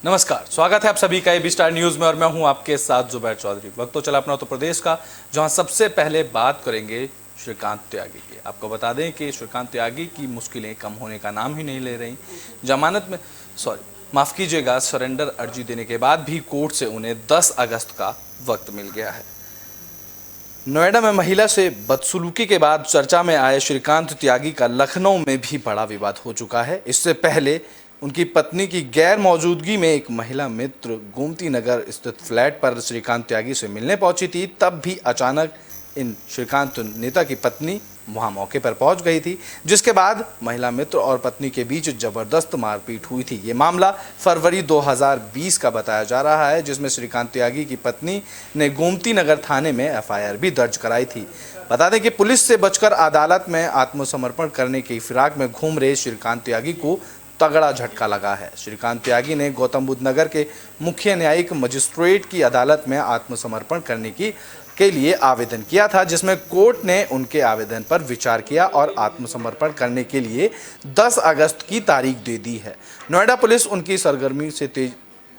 नमस्कार, स्वागत है आप सभी का एबी स्टार न्यूज में और मैं हूं आपके साथ जुबैर चौधरी। वक्त तो चला अपना उत्तर प्रदेश का, जहां सबसे पहले बात करेंगे श्रीकांत त्यागी की। आपको बता दें कि श्रीकांत त्यागी की मुश्किलें कम होने का नाम ही नहीं ले रही। जमानत में माफ कीजिएगा, सरेंडर अर्जी देने के बाद भी कोर्ट से उन्हें 10 अगस्त का वक्त मिल गया है। नोएडा में महिला से बदसलूकी के बाद चर्चा में आए श्रीकांत त्यागी का लखनऊ में भी बड़ा विवाद हो चुका है। इससे पहले उनकी पत्नी की गैर मौजूदगी में एक महिला मित्र गोमती नगर स्थित फ्लैट पर श्रीकांत त्यागी से मिलने पहुंची थी। तब भी अचानक इन श्रीकांत नेता की पत्नी वहां मौके पर पहुंच गई थी, जिसके बाद महिला मित्र और पत्नी के बीच जबरदस्त मारपीट हुई थी। ये मामला फरवरी 2020 का बताया जा रहा है, जिसमें श्रीकांत त्यागी की पत्नी ने गोमती नगर थाने में एफआईआर भी दर्ज कराई थी। बता दें कि पुलिस से बचकर अदालत में आत्मसमर्पण करने की फिराक में घूम रहे श्रीकांत त्यागी को तगड़ा झटका लगा है। श्रीकांत त्यागी ने गौतम बुद्ध नगर के मुख्य न्यायिक मजिस्ट्रेट की अदालत में आत्मसमर्पण करने के लिए आवेदन किया था, जिसमें कोर्ट ने उनके आवेदन पर विचार किया और आत्मसमर्पण करने के लिए 10 अगस्त की तारीख दे दी है। नोएडा पुलिस उनकी सरगर्मी से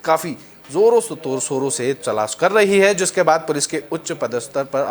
काफ़ी जोरों शोरों से तलाश कर रही है, जिसके बाद पुलिस के उच्च पदस्तर पर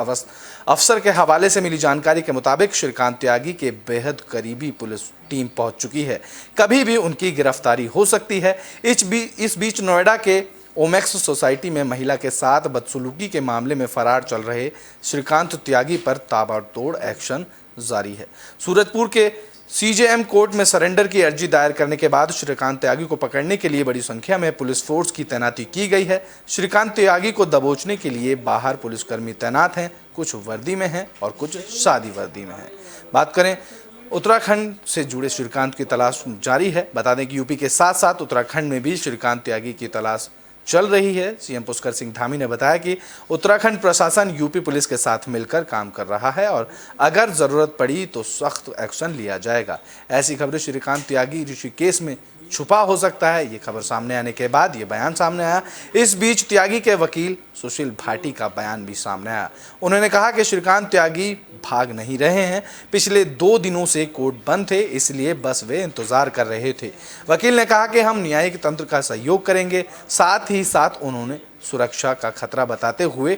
अफसर के हवाले से मिली जानकारी के मुताबिक श्रीकांत त्यागी के बेहद करीबी पुलिस टीम पहुंच चुकी है। कभी भी उनकी गिरफ्तारी हो सकती है। इस बीच नोएडा के ओमेक्स सोसाइटी में महिला के साथ बदसलूकी के मामले में फरार चल रहे श्रीकांत त्यागी पर ताबड़तोड़ एक्शन जारी है। सूरजपुर के सीजेएम कोर्ट में सरेंडर की अर्जी दायर करने के बाद श्रीकांत त्यागी को पकड़ने के लिए बड़ी संख्या में पुलिस फोर्स की तैनाती की गई है। श्रीकांत त्यागी को दबोचने के लिए बाहर पुलिसकर्मी तैनात हैं, कुछ वर्दी में हैं और कुछ सादी वर्दी में हैं। बात करें उत्तराखंड से जुड़े श्रीकांत की तलाश जारी है। बता दें कि यूपी के साथ साथ उत्तराखंड में भी श्रीकांत त्यागी की तलाश चल रही है। सीएम पुष्कर सिंह धामी ने बताया कि उत्तराखंड प्रशासन यूपी पुलिस के साथ मिलकर काम कर रहा है और अगर जरूरत पड़ी तो सख्त एक्शन लिया जाएगा। ऐसी खबरें श्रीकांत त्यागी ऋषिकेश में छुपा हो सकता है, ये खबर सामने आने के बाद ये बयान सामने आया। इस बीच त्यागी के वकील सुशील भाटी का बयान भी सामने आया। उन्होंने कहा कि श्रीकांत त्यागी भाग नहीं रहे हैं, पिछले 2 दिनों से कोर्ट बंद थे, इसलिए बस वे इंतजार कर रहे थे। वकील ने कहा कि हम न्यायिक तंत्र का सहयोग करेंगे। साथ ही साथ उन्होंने सुरक्षा का खतरा बताते हुए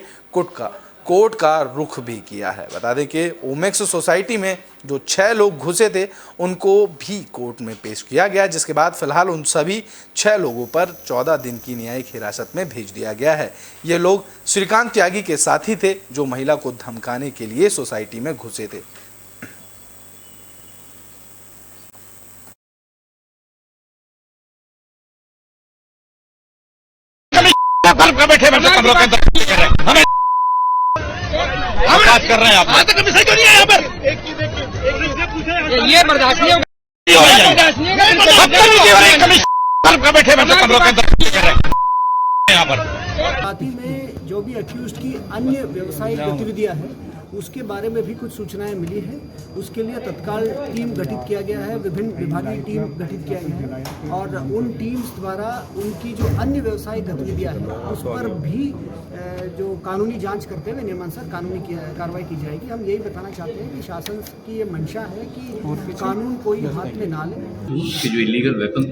कोर्ट का रुख भी किया है। बता दें कि ओमेक्स सोसाइटी में जो 6 लोग घुसे थे उनको भी कोर्ट में पेश किया गया, जिसके बाद फिलहाल उन सभी 6 लोगों पर 14 दिन की न्यायिक हिरासत में भेज दिया गया है। ये लोग श्रीकांत त्यागी के साथी थे जो महिला को धमकाने के लिए सोसाइटी में घुसे थे। बात कर रहे हैं आप तो कभी सही क्यों नहीं है यहाँ पर? ये बर्दाश्त नहीं होगा। बैठे यहाँ पर साथ ही में जो भी अक्यूज्ड की अन्य व्यवसायिक गतिविधियां हैं उसके बारे में भी कुछ सूचनाएं मिली हैं। उसके लिए तत्काल टीम गठित किया गया है, विभिन्न विभागीय टीम गठित किया गया है और उन टीम्स द्वारा उनकी जो अन्य व्यवसायिक गतिविधियां हैं उस पर भी जो कानूनी जांच करते हुए नियमानुसार कानूनी कार्रवाई की जाएगी। हम यही बताना चाहते हैं कि शासन की ये मंशा है कि कानून कोई हाथ में ना ले। उसके जो इलीगल वेपन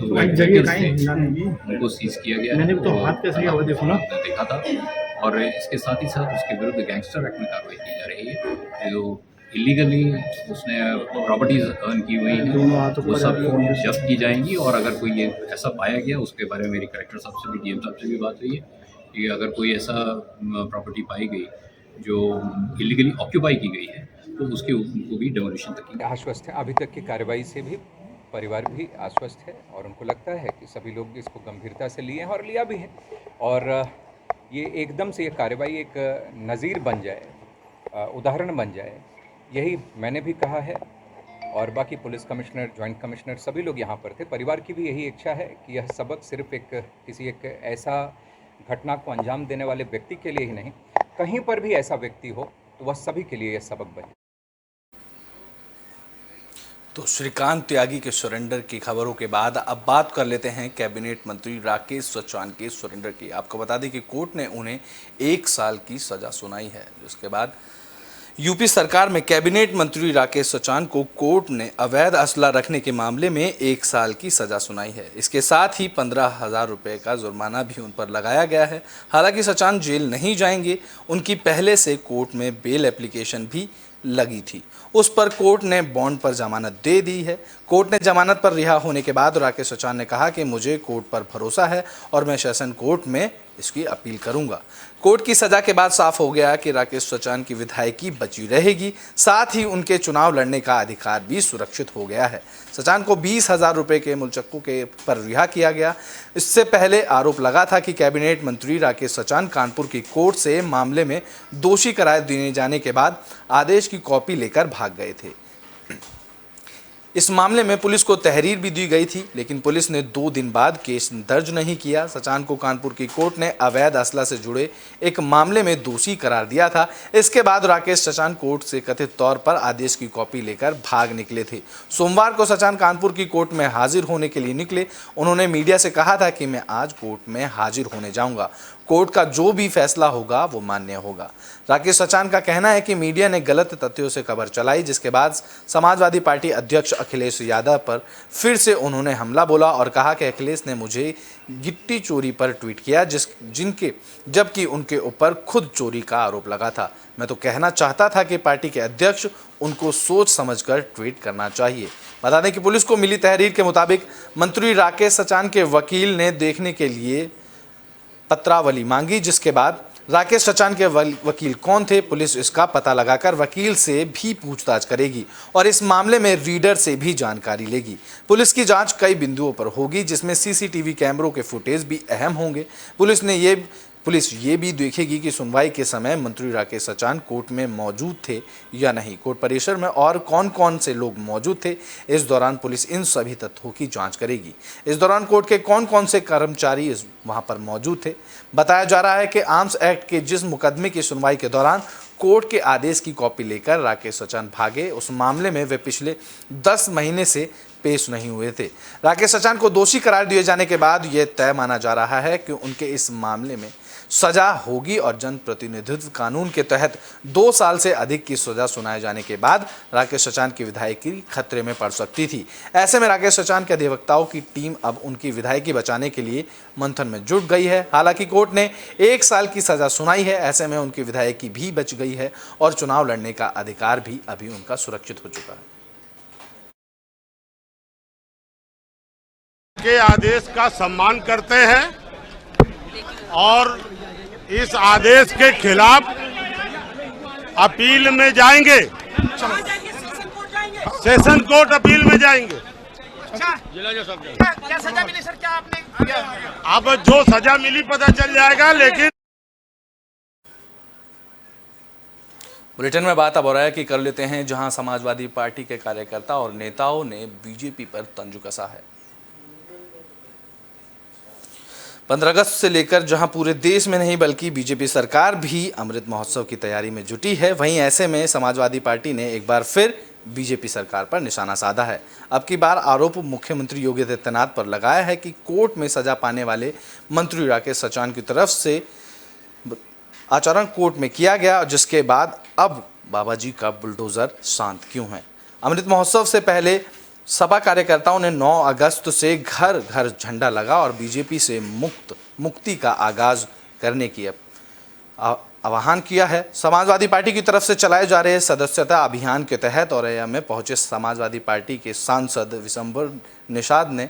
उनको सीज किया गया। मैंने तो हाथ कैसे आवाज देखा था और इसके साथ ही साथ उसके विरुद्ध गैंगस्टर एक्ट में कार्रवाई की जा रही है। जो इलीगली उसने प्रॉपर्टीज अर्न की हुई है वो सब जब्त की जाएंगी और अगर कोई ये ऐसा पाया गया उसके बारे में मेरी कलेक्टर साहब से भी डीएम साहब से भी बात हुई है कि अगर कोई ऐसा प्रॉपर्टी पाई गई जो इलीगली ऑक्यूपाई की गई है तो उसके उनको भी डेमोलिशन तक की। आश्वस्त है, अभी तक की कार्रवाई से भी परिवार भी आश्वस्त है और उनको लगता है कि सभी लोग इसको गंभीरता से लिए हैं और लिया भी है और ये एकदम से ये कार्रवाई एक नज़ीर बन जाए, उदाहरण बन जाए, यही मैंने भी कहा है और बाकी पुलिस कमिश्नर, जॉइंट कमिश्नर सभी लोग यहाँ पर थे। परिवार की भी यही इच्छा है कि यह सबक सिर्फ किसी एक ऐसा घटना को अंजाम देने वाले व्यक्ति के लिए ही नहीं, कहीं पर भी ऐसा व्यक्ति हो तो वह सभी के लिए यह सबक बने। तो श्रीकांत त्यागी के सरेंडर की खबरों के बाद अब बात कर लेते हैं कैबिनेट मंत्री राकेश सचान के सरेंडर की। आपको बता दें कि कोर्ट ने उन्हें 1 साल की सजा सुनाई है, जिसके बाद यूपी सरकार में कैबिनेट मंत्री राकेश सचान को कोर्ट ने अवैध असला रखने के मामले में 1 साल की सजा सुनाई है। इसके साथ ही 15,000 रुपये का जुर्माना भी उन पर लगाया गया है। हालांकि सचान जेल नहीं जाएंगे, उनकी पहले से कोर्ट में बेल एप्लीकेशन भी लगी थी, उस पर कोर्ट ने बॉन्ड पर जमानत दे दी है। कोर्ट ने जमानत पर रिहा होने के बाद राकेश सचान ने कहा कि मुझे कोर्ट पर भरोसा है और मैं सेशन कोर्ट में इसकी अपील करूंगा। कोर्ट की सजा के बाद साफ हो गया कि राकेश सचान की विधायकी बची रहेगी, साथ ही उनके चुनाव लड़ने का अधिकार भी सुरक्षित हो गया है। सचान को 20,000 रुपये के मुलचक्कों के पर रिहा किया गया। इससे पहले आरोप लगा था कि कैबिनेट मंत्री राकेश सचान कानपुर की कोर्ट से मामले में दोषी करार दिए जाने के बाद आदेश की कॉपी लेकर भाग गए थे। इस मामले में पुलिस को तहरीर भी दी गई थी, लेकिन पुलिस ने 2 दिन बाद केस दर्ज नहीं किया। सचान को कानपुर की कोर्ट ने अवैध असला से जुड़े एक मामले में दोषी करार दिया था। इसके बाद राकेश सचान कोर्ट से कथित तौर पर आदेश की कॉपी लेकर भाग निकले थे। सोमवार को सचान कानपुर की कोर्ट में हाजिर होने के लिए निकले। उन्होंने मीडिया से कहा था कि मैं आज कोर्ट में हाजिर होने जाऊंगा, कोर्ट का जो भी फैसला होगा वो मान्य होगा। राकेश सचान का कहना है कि मीडिया ने गलत तथ्यों से खबर चलाई, जिसके बाद समाजवादी पार्टी अध्यक्ष अखिलेश यादव पर फिर से उन्होंने हमला बोला और कहा कि अखिलेश ने मुझे गिट्टी चोरी पर ट्वीट किया, जबकि उनके ऊपर खुद चोरी का आरोप लगा था। मैं तो कहना चाहता था कि पार्टी के अध्यक्ष उनको सोच समझकर ट्वीट करना चाहिए। बता दें कि पुलिस को मिली तहरीर के मुताबिक मंत्री राकेश सचान के वकील ने देखने के लिए पत्रावली मांगी, जिसके बाद राकेश सचान के वकील कौन थे, पुलिस इसका पता लगाकर वकील से भी पूछताछ करेगी और इस मामले में रीडर से भी जानकारी लेगी। पुलिस की जांच कई बिंदुओं पर होगी, जिसमें सीसीटीवी कैमरों के फुटेज भी अहम होंगे। पुलिस ये भी देखेगी कि सुनवाई के समय मंत्री राकेश सचान कोर्ट में मौजूद थे या नहीं, कोर्ट परिसर में और कौन कौन से लोग मौजूद थे। इस दौरान पुलिस इन सभी तथ्यों की जांच करेगी। इस दौरान कोर्ट के कौन कौन से कर्मचारी वहां पर मौजूद थे। बताया जा रहा है कि आर्म्स एक्ट के जिस मुकदमे की सुनवाई के दौरान कोर्ट के आदेश की कॉपी लेकर राकेश सचान भागे, उस मामले में वे पिछले 10 महीने से पेश नहीं हुए थे। राकेश सचान को दोषी करार दिए जाने के बाद यह तय माना जा रहा है कि उनके इस मामले में सजा होगी और जनप्रतिनिधित्व कानून के तहत 2 साल से अधिक की सजा सुनाए जाने के बाद राकेश सचान की विधायकी खतरे में पड़ सकती थी। ऐसे में राकेश सचान के अधिवक्ताओं की टीम अब उनकी विधायकी बचाने के लिए मंथन में जुट गई है। हालांकि कोर्ट ने 1 साल की सजा सुनाई है, ऐसे में उनकी विधायकी भी बच गई है और चुनाव लड़ने का अधिकार भी अभी उनका सुरक्षित हो चुका है। के आदेश का सम्मान करते हैं और इस आदेश के खिलाफ अपील में जाएंगे, सेशन कोर्ट अपील में जाएंगे। क्या सजा मिली सर? क्या आपने अब जो सजा मिली पता चल जाएगा, लेकिन बुलेटिन में बात अब हो रहा है कि कर लेते हैं, जहां समाजवादी पार्टी के कार्यकर्ता और नेताओं ने बीजेपी पर तंज कसा है। 15 अगस्त से लेकर जहां पूरे देश में नहीं बल्कि बीजेपी सरकार भी अमृत महोत्सव की तैयारी में जुटी है, वहीं ऐसे में समाजवादी पार्टी ने एक बार फिर बीजेपी सरकार पर निशाना साधा है। अब की बार आरोप मुख्यमंत्री योगी आदित्यनाथ पर लगाया है कि कोर्ट में सजा पाने वाले मंत्री राकेश सचान की तरफ से आचरण कोर्ट में किया गया, जिसके बाद अब बाबा जी का बुलडोजर शांत क्यों है। अमृत महोत्सव से पहले सपा कार्यकर्ताओं ने 9 अगस्त से घर घर झंडा लगा और बीजेपी से मुक्ति का आगाज करने की आह्वान किया है। समाजवादी पार्टी की तरफ से चलाए जा रहे सदस्यता अभियान के तहत औरैया में पहुंचे समाजवादी पार्टी के सांसद विशंबर निषाद ने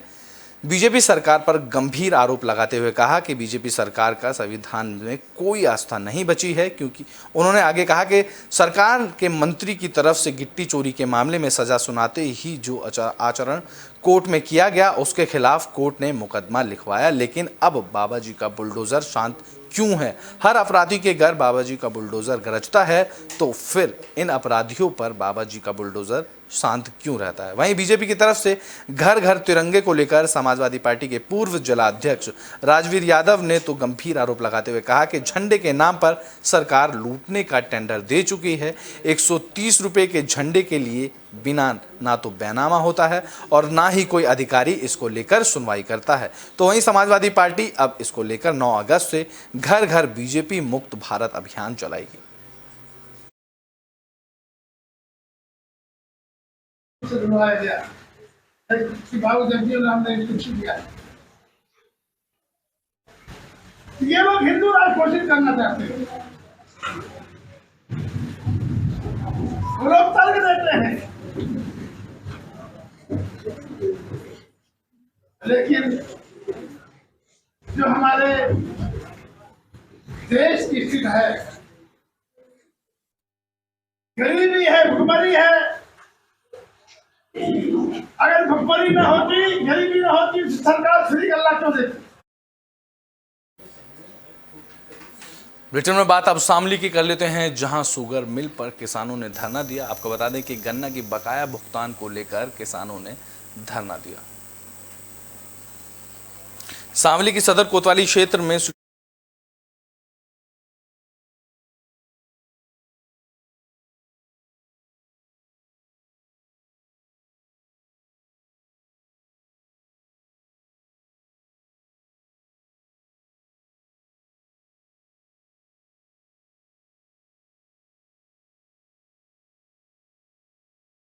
बीजेपी सरकार पर गंभीर आरोप लगाते हुए कहा कि बीजेपी सरकार का संविधान में कोई आस्था नहीं बची है, क्योंकि उन्होंने आगे कहा कि सरकार के मंत्री की तरफ से गिट्टी चोरी के मामले में सजा सुनाते ही जो आचरण कोर्ट में किया गया, उसके खिलाफ कोर्ट ने मुकदमा लिखवाया, लेकिन अब बाबा जी का बुलडोजर शांत क्यों है। हर अपराधी के घर बाबा जी का बुलडोजर गरजता है, तो फिर इन अपराधियों पर बाबा जी का बुलडोजर शांत क्यों रहता है। वहीं बीजेपी की तरफ से घर घर तिरंगे को लेकर समाजवादी पार्टी के पूर्व जिलाध्यक्ष राजवीर यादव ने तो गंभीर आरोप लगाते हुए कहा कि झंडे के नाम पर सरकार लूटने का टेंडर दे चुकी है। 130 रुपये के झंडे के लिए बिना ना तो बैनामा होता है और ना ही कोई अधिकारी इसको लेकर सुनवाई करता है। तो वहीं समाजवादी पार्टी अब इसको लेकर 9 अगस्त से घर घर बीजेपी मुक्त भारत अभियान चलाएगी। से दिलवाया गया कि बाबू जगजीवन राम ने कुछ दिया। ये लोग हिंदू राष्ट्र घोषित करना चाहते हैं, वो लोग तर्क देते हैं, लेकिन जो हमारे देश की स्थिति है, गरीबी है, भुखमरी है, अगर भुखमरी न होती, गरीबी न होती तो सरकार फ्री गल्ला क्यों देती? ब्रिटेन में बात अब शामली की कर लेते हैं, जहां शुगर मिल पर किसानों ने धरना दिया। आपको बता दें कि गन्ना की बकाया भुगतान को लेकर किसानों ने धरना दिया। शामली की सदर कोतवाली क्षेत्र में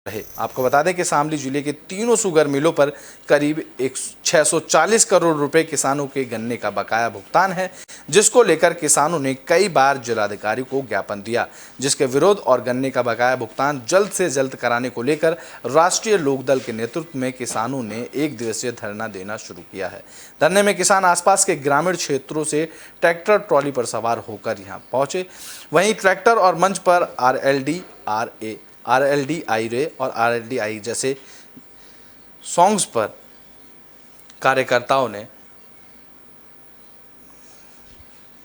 रहे। आपको बता दें कि शामली जिले के तीनों शुगर मिलों पर करीब 640 करोड़ रुपए किसानों के गन्ने का बकाया भुगतान है, जिसको लेकर किसानों ने कई बार जिलाधिकारी को ज्ञापन दिया, जिसके विरोध और गन्ने का बकाया भुगतान जल्द से जल्द कराने को लेकर राष्ट्रीय लोकदल के नेतृत्व में किसानों ने 1 दिवसीय धरना देना शुरू किया है। धरने में किसान आसपास के ग्रामीण क्षेत्रों से ट्रैक्टर ट्रॉली पर सवार होकर यहां पहुंचे। वहीं ट्रैक्टर और मंच पर RLD-I रे और RLD-I जैसे सॉन्ग्स पर कार्यकर्ताओं ने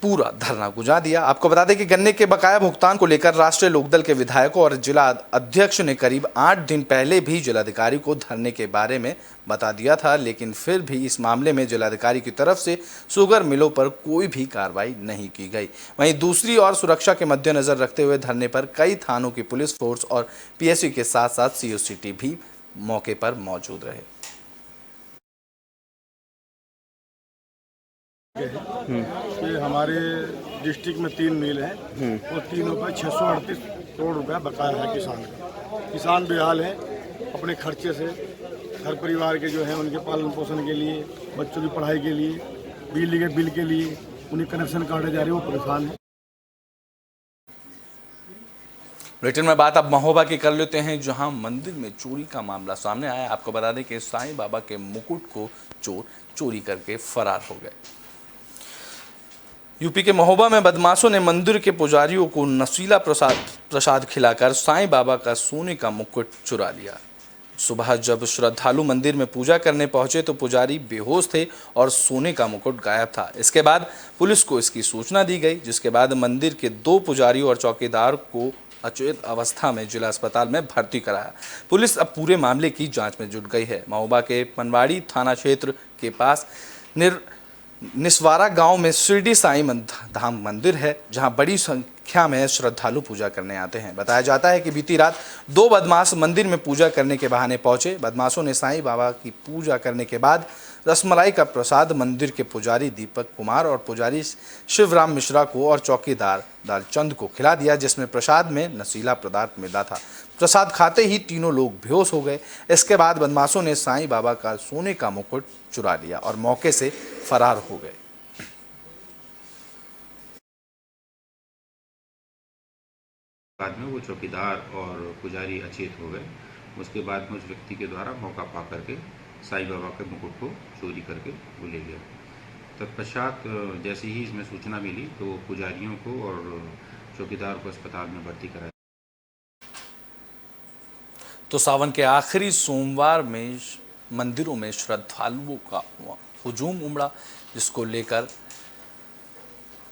पूरा धरना गुजार दिया। आपको बता दें कि गन्ने के बकाया भुगतान को लेकर राष्ट्रीय लोकदल के विधायकों और जिला अध्यक्ष ने करीब 8 दिन पहले भी जिलाधिकारी को धरने के बारे में बता दिया था, लेकिन फिर भी इस मामले में जिलाधिकारी की तरफ से शुगर मिलों पर कोई भी कार्रवाई नहीं की गई। वहीं दूसरी ओर सुरक्षा के मद्देनजर रखते हुए धरने पर कई थानों की पुलिस फोर्स और PSU के साथ साथ COCT भी मौके पर मौजूद रहे। कि हमारे डिस्ट्रिक्ट में 3 मिल हैं और तीनों पर 638 करोड़ रुपया बकाया है किसान का। किसान बेहाल है, अपने खर्चे से घर परिवार के जो है उनके पालन पोषण के लिए, बच्चों की पढ़ाई के लिए, बिजली के बिल के लिए उन्हें कनेक्शन काटे जा रहे हैं, वो परेशान है। ब्रिटेन में बात अब महोबा की कर लेते हैं, जहां मंदिर में चोरी का मामला सामने आया। आपको बता दें कि साईं बाबा के मुकुट को चोर चोरी करके फरार हो गए। यूपी के महोबा में बदमाशों ने मंदिर के पुजारियों को नशीला प्रसाद खिलाकर साईं बाबा का सोने का मुकुट चुरा लिया। सुबह जब श्रद्धालु मंदिर में पूजा करने पहुंचे तो पुजारी बेहोश थे और सोने का मुकुट गायब था। इसके बाद पुलिस को इसकी सूचना दी गई, जिसके बाद मंदिर के 2 पुजारियों और चौकीदार को अचेत अवस्था में जिला अस्पताल में भर्ती कराया। पुलिस अब पूरे मामले की जांच में जुट गई है। महोबा के पनवाड़ी थाना क्षेत्र के पास निस्वारा गांव में शिरडी साईं धाम मंदिर है, जहां बड़ी संख्या में श्रद्धालु पूजा करने आते हैं। बताया जाता है कि बीती रात 2 बदमाश मंदिर में पूजा करने के बहाने पहुंचे। बदमाशों ने साईं बाबा की पूजा करने के बाद रसमलाई का प्रसाद मंदिर के पुजारी दीपक कुमार और पुजारी शिवराम मिश्रा को और चौकीदार दालचंद को खिला दिया, जिसमें प्रसाद में नशीला पदार्थ मिला था। प्रसाद खाते ही तीनों लोग बेहोश हो गए। इसके बाद बदमाशों ने साईं बाबा का सोने का मुकुट चुरा लिया और मौके से फरार हो गए। बाद में वो चौकीदार और पुजारी अचेत हो गए। उसके बाद में उस व्यक्ति के द्वारा मौका पा करके साईं बाबा के मुकुट को चोरी करके वो ले गया। तत्पश्चात जैसे ही इसमें सूचना मिली तो पुजारियों को और चौकीदार को अस्पताल में भर्ती कराया। तो सावन के आखिरी सोमवार में मंदिरों में श्रद्धालुओं का हुजूम उमड़ा, जिसको लेकर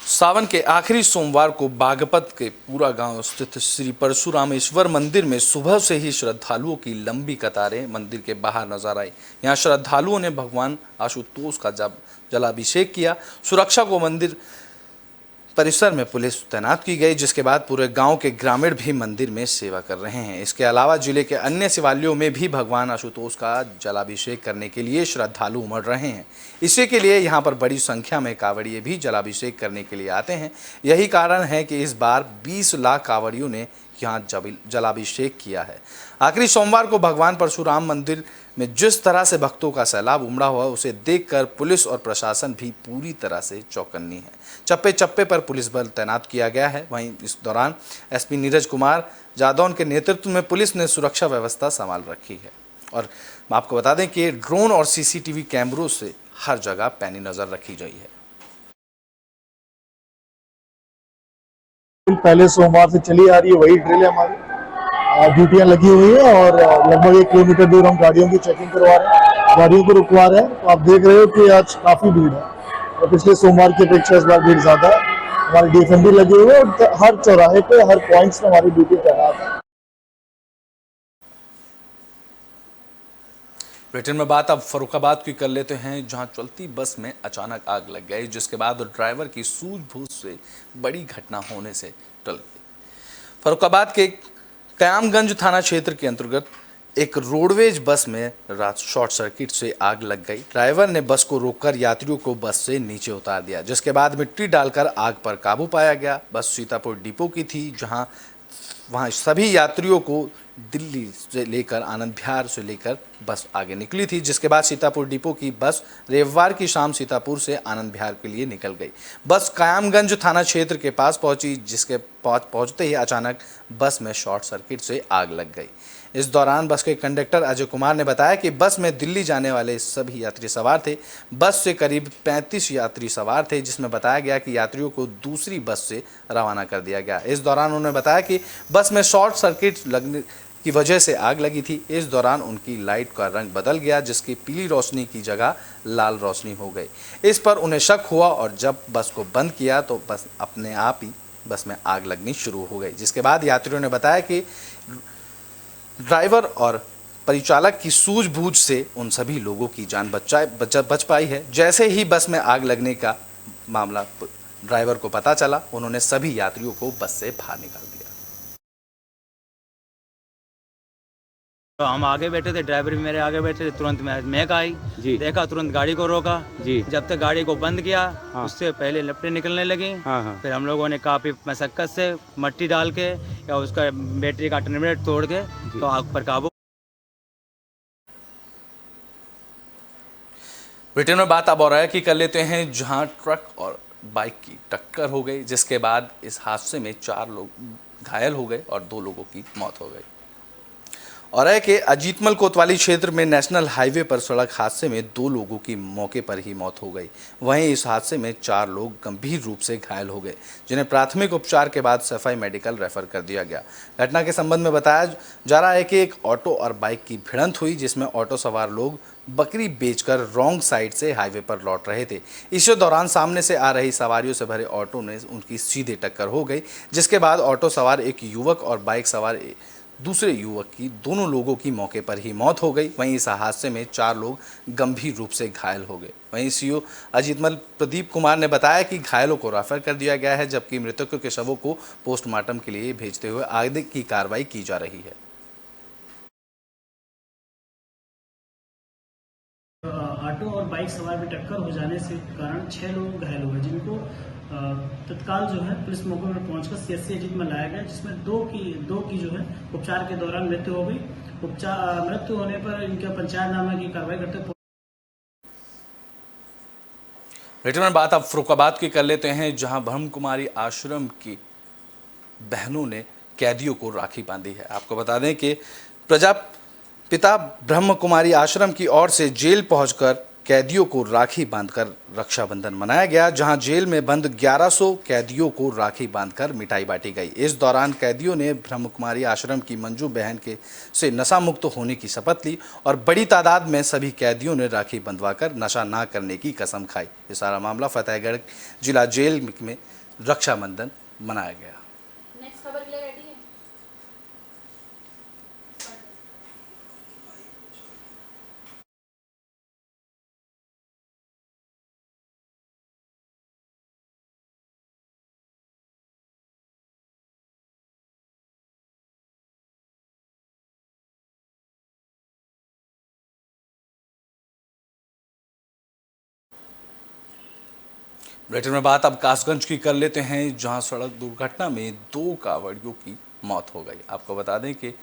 सावन के आखिरी सोमवार को बागपत के पूरा गांव स्थित श्री परशुरामेश्वर मंदिर में सुबह से ही श्रद्धालुओं की लंबी कतारें मंदिर के बाहर नजर आई। यहां श्रद्धालुओं ने भगवान आशुतोष का जलाभिषेक किया। सुरक्षा को मंदिर परिसर में पुलिस तैनात की गई, जिसके बाद पूरे गांव के ग्रामीण भी मंदिर में सेवा कर रहे हैं। इसके अलावा जिले के अन्य शिवालयों में भी भगवान आशुतोष का जलाभिषेक करने के लिए श्रद्धालु उमड़ रहे हैं। इसी के लिए यहां पर बड़ी संख्या में कांवड़िए भी जलाभिषेक करने के लिए आते हैं। यही कारण है कि इस बार 20 लाख कांवड़ियों ने यहाँ जलाभिषेक किया है। आखिरी सोमवार को भगवान परशुराम मंदिर में जिस तरह से भक्तों का सैलाब उमड़ा हुआ उसे देखकर पुलिस और प्रशासन भी पूरी तरह से चौकन्नी है। चप्पे चप्पे पर पुलिस बल तैनात किया गया है। वहीं इस दौरान एसपी नीरज कुमार जादौन के नेतृत्व में पुलिस ने सुरक्षा व्यवस्था संभाल रखी है। और आपको बता दें कि ड्रोन और सीसीटीवी कैमरों से हर जगह पैनी नजर रखी गई है। पहले सोमवार से चली आ रही है वही ड्रिल है हमारी, ड्यूटियां लगी हुई है और लगभग 1 किलोमीटर दूर हम गाड़ियों की चेकिंग करवा रहे हैं, गाड़ियों को रुकवा रहे हैं। तो आप देख रहे हो कि आज काफी भीड़ है और पिछले सोमवार की अपेक्षा इस बार भीड़ ज्यादा है। हमारी डीएफएमडी लगी हुई है और हर चौराहे पे हर पॉइंट्स में हमारी ड्यूटी तैनात है। ब्रिटेन में बात अब फर्रुखाबाद की कर लेते हैं, जहां चलती बस में अचानक आग लग गई, जिसके बाद ड्राइवर की सूझबूझ से बड़ी घटना होने से टल गई। फर्रुखाबाद के कयामगंज थाना क्षेत्र के अंतर्गत एक रोडवेज बस में रात शॉर्ट सर्किट से आग लग गई। ड्राइवर ने बस को रोककर यात्रियों को बस से नीचे उतार दिया, जिसके बाद मिट्टी डालकर आग पर काबू पाया गया। बस सीतापुर डिपो की थी, वहाँ सभी यात्रियों को दिल्ली से लेकर आनंद विहार से लेकर बस आगे निकली थी, जिसके बाद सीतापुर डिपो की बस रविवार की शाम सीतापुर से आनंद विहार के लिए निकल गई। बस कयामगंज थाना क्षेत्र के पास पहुंची, जिसके पहुंचते ही अचानक बस में शॉर्ट सर्किट से आग लग गई। इस दौरान बस के कंडक्टर अजय कुमार ने बताया कि बस में दिल्ली जाने वाले सभी यात्री सवार थे। बस से करीब 35 यात्री सवार थे, जिसमें बताया गया कि यात्रियों को दूसरी बस से रवाना कर दिया गया। इस दौरान उन्होंने बताया कि बस में शॉर्ट सर्किट लगने की वजह से आग लगी थी। इस दौरान उनकी लाइट का रंग बदल गया, जिसकी पीली रोशनी की जगह लाल रोशनी हो गई। इस पर उन्हें शक हुआ और जब बस को बंद किया तो बस अपने आप ही बस में आग लगनी शुरू हो गई, जिसके बाद यात्रियों ने बताया कि ड्राइवर और परिचालक की सूझबूझ से उन सभी लोगों की जान बच पाई है। जैसे ही बस में आग लगने का मामला ड्राइवर को पता चला, उन्होंने सभी यात्रियों को बस से बाहर निकाल दिया। तो हम आगे बैठे थे, ड्राइवर भी मेरे आगे बैठे थे। तुरंत महक आई जी, देखा, तुरंत गाड़ी को रोका जी। जब तक गाड़ी को बंद किया, हाँ। उससे पहले लपटें निकलने लगी, हाँ। फिर हम लोगों ने काफी मशक्कत से मट्टी डाल के या उसका बैटरी का टर्मिनेटर तोड़ के तो आग पर काबू। ब्रिटेन में बात अब और है कि कर लेते हैं, जहां ट्रक और बाइक की टक्कर हो गई, जिसके बाद इस हादसे में 4 लोग घायल हो गए और 2 लोगों की मौत हो गई। और है कि अजीतमल कोतवाली क्षेत्र में नेशनल हाईवे पर सड़क हादसे में 2 लोगों की मौके पर ही मौत हो गई। वहीं इस हादसे में 4 लोग गंभीर रूप से घायल हो गए, जिन्हें प्राथमिक उपचार के बाद सफाई मेडिकल रेफर कर दिया गया। घटना के संबंध में बताया जा रहा है कि एक ऑटो और बाइक की भिड़ंत हुई, जिसमें ऑटो सवार लोग बकरी बेचकर रॉन्ग साइड से हाईवे पर लौट रहे थे। इसी दौरान सामने से आ रही सवारियों से भरे ऑटो ने उनकी सीधे टक्कर हो गई, जिसके बाद ऑटो सवार एक युवक और बाइक सवार दूसरे युवक की दोनों लोगों की मौके पर ही मौत हो गई। वहीं इस हादसे में 4 लोग गंभीर रूप से घायल हो गए। वहीं सीओ अजीतमल प्रदीप कुमार ने बताया कि घायलों को रेफर कर दिया गया है, जबकि मृतकों के शवों को पोस्टमार्टम के लिए भेजते हुए आगे की कार्रवाई की जा रही है। ऑटो और बाइक सवार में टक्कर हो जाने से कारण 6 लोग घायल हुए, जिनको तत्काल जो है पुलिस मौके पर पहुंचकर सीएचसी अजीतमल लाया गया, जिसमें दो की जो है उपचार के दौरान मृत्यु हो गई। मृत्यु होने पर इनका पंचायतनामा की कार्रवाई करते हुए। ब्रिटेन में बात अब फर्रुखाबाद की कर लेते हैं, जहां ब्रह्म कुमारी आश्रम की बहनों ने कैदियों को राखी बांधी है। आपको बता दें कि प्रजापिता ब्रह्म कुमारी आश्रम की ओर से जेल पहुंचकर कैदियों को राखी बांधकर रक्षाबंधन मनाया गया, जहां जेल में बंद 1100 कैदियों को राखी बांधकर मिठाई बांटी गई। इस दौरान कैदियों ने ब्रह्म कुमारी आश्रम की मंजू बहन से नशा मुक्त होने की शपथ ली और बड़ी तादाद में सभी कैदियों ने राखी बंधवाकर नशा ना करने की कसम खाई। ये सारा मामला फतेहगढ़ जिला जेल में रक्षाबंधन मनाया गया। ब्रिटेन में बात अब कासगंज की कर लेते हैं, जहां सड़क दुर्घटना में 2 कांवड़ियों की मौत हो गई। आपको बता दें कि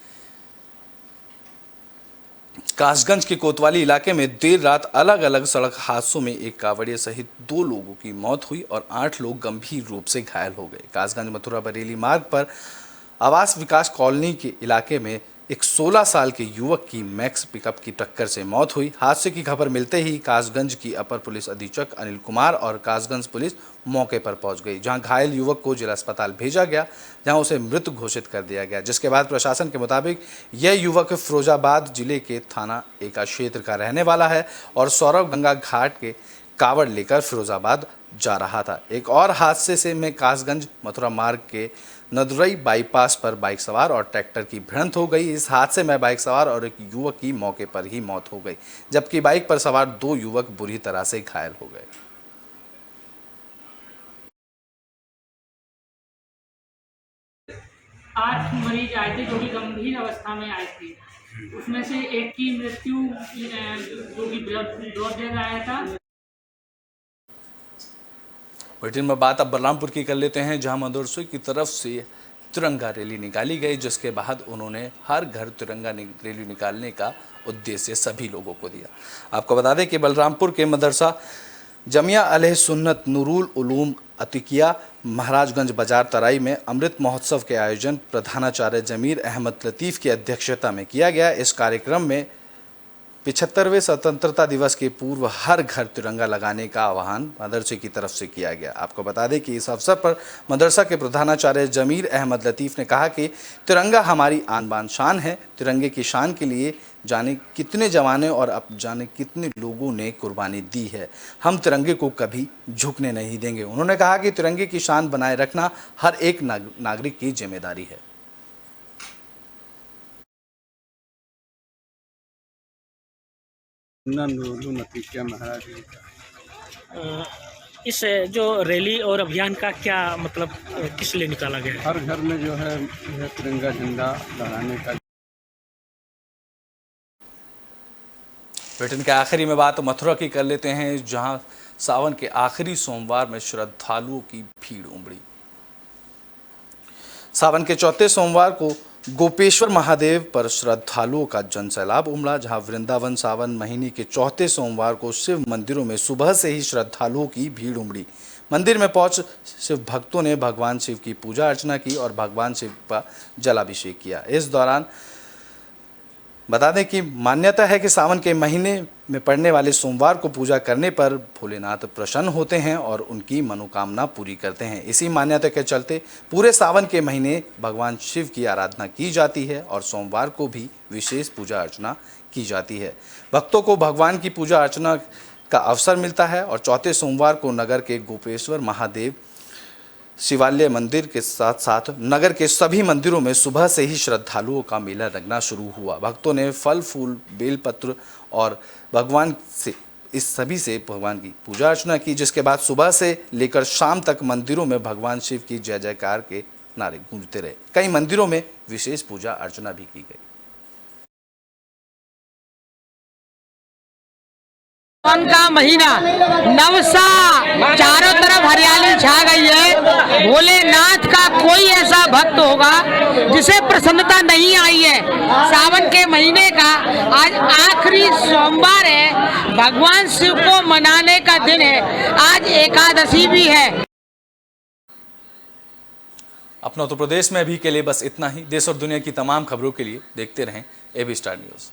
कासगंज के कोतवाली इलाके में देर रात अलग अलग सड़क हादसों में एक कांवड़िया सहित 2 लोगों की मौत हुई और 8 लोग गंभीर रूप से घायल हो गए। कासगंज मथुरा बरेली मार्ग पर आवास विकास कॉलोनी के इलाके में एक 16 साल के युवक की मैक्स पिकअप की टक्कर से मौत हुई। हादसे की खबर मिलते ही कासगंज की अपर पुलिस अधीक्षक अनिल कुमार और कासगंज पुलिस मौके पर पहुंच गई, जहां घायल युवक को जिला अस्पताल भेजा गया, जहां उसे मृत घोषित कर दिया गया। जिसके बाद प्रशासन के मुताबिक यह युवक फिरोजाबाद जिले के थाना एका क्षेत्र का रहने वाला है और सौरभ गंगा घाट के कावड़ लेकर फिरोजाबाद जा रहा था। एक और हादसे से में कासगंज मथुरा मार्ग के नदुरई बाईपास पर बाइक सवार और ट्रैक्टर की भिड़ंत हो गई। इस हादसे में बाइक सवार और एक युवक की मौके पर ही मौत हो गई, जबकि बाइक पर सवार 2 युवक बुरी तरह से घायल हो गए। 8 मरीज आए थे जो कि गंभीर अवस्था में आए थे। उसमें से एक की मृत्यु जो कि ब्लड दे आया था। बुलेटिन में बात अब बलरामपुर की कर लेते हैं, जहां मदरसे की तरफ से तिरंगा रैली निकाली गई, जिसके बाद उन्होंने हर घर तिरंगा रैली निकालने का उद्देश्य सभी लोगों को दिया। आपको बता दें कि बलरामपुर के मदरसा जमिया अलह सुन्नत नूरुल उलूम अतिकिया महाराजगंज बाजार तराई में अमृत महोत्सव के आयोजन प्रधानाचार्य जमीर अहमद लतीफ़ की अध्यक्षता में किया गया। इस कार्यक्रम में 75वें स्वतंत्रता दिवस के पूर्व हर घर तिरंगा लगाने का आह्वान मदरसे की तरफ से किया गया। आपको बता दें कि इस अवसर पर मदरसा के प्रधानाचार्य जमीर अहमद लतीफ़ ने कहा कि तिरंगा हमारी आन बान शान है। तिरंगे की शान के लिए जाने कितने जवानों और अब जाने कितने लोगों ने कुर्बानी दी है। हम तिरंगे को कभी झुकने नहीं देंगे। उन्होंने कहा कि तिरंगे की शान बनाए रखना हर एक नागरिक की जिम्मेदारी है। इस जो रैली और अभियान का क्या मतलब किस लिए निकाला गया है? हर घर में जो है तिरंगा झंडा लहराने का। बुलेटिन के आखिरी में बात मथुरा की कर लेते हैं, जहां सावन के आखिरी सोमवार में श्रद्धालुओं की भीड़ उमड़ी। सावन के चौथे सोमवार को गोपेश्वर महादेव पर श्रद्धालुओं का जनसैलाब उमड़ा, जहां वृंदावन सावन महीने के चौथे सोमवार को शिव मंदिरों में सुबह से ही श्रद्धालुओं की भीड़ उमड़ी। मंदिर में पहुंच शिव भक्तों ने भगवान शिव की पूजा अर्चना की और भगवान शिव का जलाभिषेक किया। इस दौरान बता दें कि मान्यता है कि सावन के महीने में पड़ने वाले सोमवार को पूजा करने पर भोलेनाथ प्रसन्न होते हैं और उनकी मनोकामना पूरी करते हैं। इसी मान्यता के चलते पूरे सावन के महीने भगवान शिव की आराधना की जाती है और सोमवार को भी विशेष पूजा अर्चना की जाती है। भक्तों को भगवान की पूजा अर्चना का अवसर मिलता है और चौथे सोमवार को नगर के गोपेश्वर महादेव शिवालय मंदिर के साथ साथ नगर के सभी मंदिरों में सुबह से ही श्रद्धालुओं का मेला लगना शुरू हुआ। भक्तों ने फल फूल बेलपत्र और भगवान से इस सभी से भगवान की पूजा अर्चना की, जिसके बाद सुबह से लेकर शाम तक मंदिरों में भगवान शिव की जय जयकार के नारे गूंजते रहे। कई मंदिरों में विशेष पूजा अर्चना भी की गई। सावन का महीना नवसा, चारों तरफ हरियाली छा गई है। भोलेनाथ का कोई ऐसा भक्त होगा जिसे प्रसन्नता नहीं आई है। सावन के महीने का आज आखिरी सोमवार है, भगवान शिव को मनाने का दिन है। आज एकादशी भी है। अपना उत्तर प्रदेश में अभी के लिए बस इतना ही। देश और दुनिया की तमाम खबरों के लिए देखते रहें AB स्टार न्यूज़।